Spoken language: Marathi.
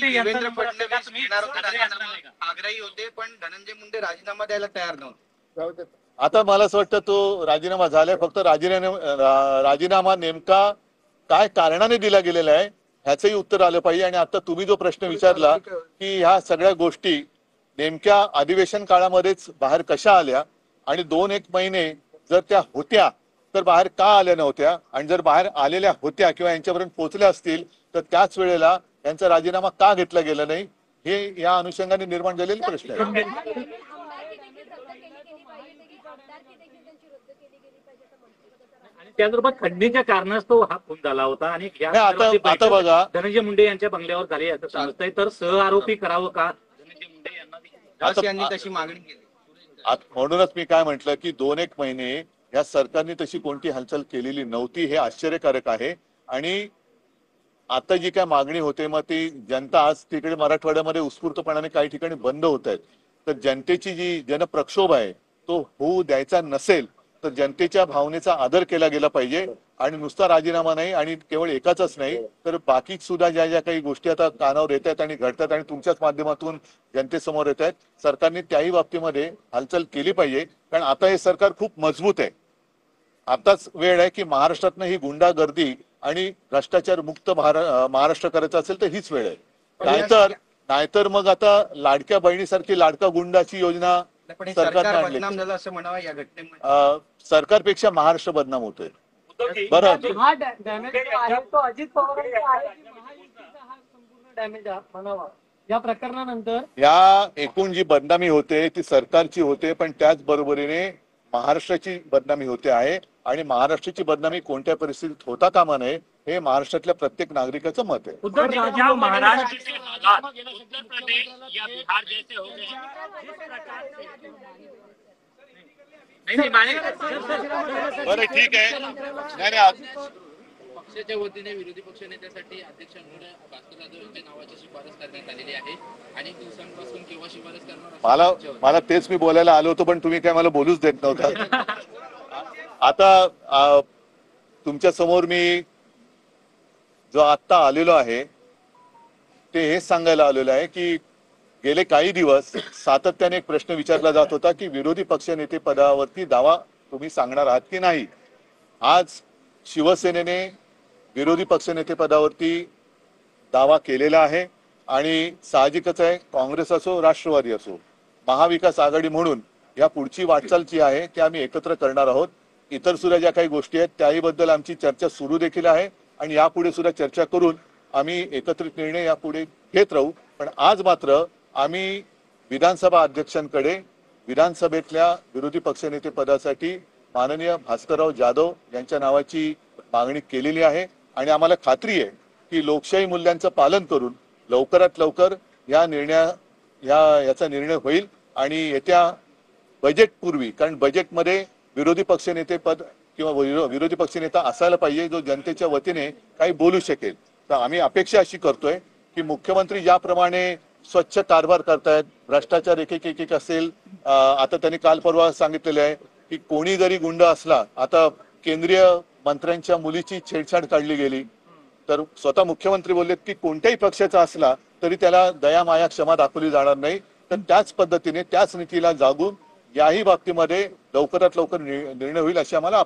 देवेंद्र फडणवीस घेणार होते राजीनामा, आग्रही होते, पण धनंजय मुंडे राजीनामा द्यायला तयार नव्हते. आता मला असं वाटतं तो राजीनामा झालाय, फक्त राजीनामा नेमका काय कारणाने दिला गेलेला आहे ह्याचंही उत्तर आलं पाहिजे. आणि आता तुम्ही जो प्रश्न विचारला की ह्या सगळ्या गोष्टी नेमक्या अधिवेशन काळामध्येच बाहेर कशा आल्या आणि 2-1 महिने जर त्या होत्या तर बाहेर का आल्या नव्हत्या, आणि जर बाहेर आलेल्या होत्या किंवा यांच्यापर्यंत पोहोचल्या असतील तर त्याच वेळेला यांचा राजीनामा का घेतला गेला नाही, हे या अनुषंगाने निर्माण झालेले प्रश्न आहेत. त्याचबरोबर खंडणीच्या कारणास्तव हा खून झाला होता. आणि आता बघा, धनंजय मुंडे यांच्या बंगल्यावर झाले असं समजतंय, तर सहआरोपी करावं का धनंजय मुंडे यांना, तशी मागणी केली. म्हणूनच मी काय म्हटलं की 2-1 महिने या सरकारने तशी कोणती हालचाल केलेली नव्हती, हे आश्चर्यकारक आहे. आणि आता जी काय मागणी होते मग ती जनता आज तिकडे मराठवाड्यामध्ये उत्स्फूर्तपणाने काही ठिकाणी बंद होत आहेत, तर जनतेची जी जनप्रक्षोभ आहे तो होऊ द्यायचा नसेल तर जनतेच्या भावनेचा आदर केला गेला पाहिजे. आणि नुसता राजीनामा नाही, आणि केवळ एकाच नाही तर बाकी सुद्धा ज्या ज्या काही गोष्टी आता कानावर येत आहेत आणि घडतात आणि तुमच्याच माध्यमातून जनतेसमोर येत आहेत, सरकारने त्याही बाबतीमध्ये हालचाल केली पाहिजे. कारण आता हे सरकार खूप मजबूत आहे. आताच वेळ आहे की महाराष्ट्रातनं ही गुंडागर्दी आणि भ्रष्टाचार मुक्त महाराष्ट्र करायचा असेल तर हीच वेळ आहे. नाहीतर मग आता लाडक्या बहिणीसारखी लाडका गुंडाची योजना सरकारने आणली, असं म्हणावं या घटनेमध्ये. सरकारपेक्षा महाराष्ट्र बदनाम होतोय. बरं, या प्रकरणानंतर या एकूण जी बदनामी होते ती सरकारची होते, पण त्याच बरोबरीने महाराष्ट्राची बदनामी होते आहे. आणि महाराष्ट्राची बदनामी कोणत्या परिस्थितीत होता कामा नये हे महाराष्ट्रातल्या प्रत्येक नागरिकाचं मत आहे. महाराष्ट्र के हालात उत्तर प्रदेश या बिहार जैसे हो गए, बरं ठीक आहे. पक्षाच्या वतीने विरोधी पक्ष नेत्यासाठी अध्यक्षांकडे भास्कर जाधव यांच्या नावाची शिफारस करण्यात आलेली आहे. अनेक दिवसांपासून केव्हा शिफारस करणार मला तेच मी बोलायला आलो होतो, पण तुम्ही काय मला बोलूच देत नव्हता. आता तुमच्या समोर मी जो आत्ता आलेलो आहे ते हेच सांगायला आलेलो आहे की गेले काही दिवस सातत्याने एक प्रश्न विचारला जात होता की विरोधी पक्षनेते पदावरती दावा तुम्ही सांगणार आहात की नाही. आज शिवसेनेने विरोधी पक्षनेते पदावरती दावा केलेला आहे. आणि साहजिकच आहे, काँग्रेस असो राष्ट्रवादी असो, महाविकास आघाडी म्हणून या पुढची वाटचाल जी आहे ती आम्ही एकत्र करणार आहोत. इतर सुद्धा ज्या काही गोष्टी आहेत त्याही बद्दल आमची चर्चा सुरू देखील आहे आणि यापुढे सुद्धा चर्चा करून आम्ही एकत्रित निर्णय यापुढे घेत राहू. पण आज मात्र आम्ही विधानसभा अध्यक्षांकडे विधानसभेतल्या विरोधी पक्षनेते पदासाठी माननीय भास्करराव जाधव यांच्या नावाची मागणी केलेली आहे. आणि आम्हाला खात्री आहे की लोकशाही मूल्यांचं पालन करून लवकरात लवकर याचा निर्णय होईल. आणि येत्या बजेटपूर्वी, कारण बजेटमध्ये विरोधी पक्षनेते पद किंवा विरोधी पक्षनेता असायला पाहिजे जो जनतेच्या वतीने काही बोलू शकेल. तर आम्ही अपेक्षा अशी करतोय की मुख्यमंत्री ज्याप्रमाणे स्वच्छ कारभार करतायत, भ्रष्टाचार एक असेल, आता त्यांनी काल परवा सांगितलेलं आहे की कोणी जरी गुंड असला, आता केंद्रीय मंत्र्यांच्या मुलीची छेडछाड काढली गेली तर स्वतः मुख्यमंत्री बोललेत की कोणत्याही पक्षाचा असला तरी त्याला दया माया क्षमा दाखवली जाणार नाही. तर त्याच पद्धतीने त्याच नीतीला जागून याही बाबतीमध्ये लवकरात लवकर निर्णय होईल अशी आम्हाला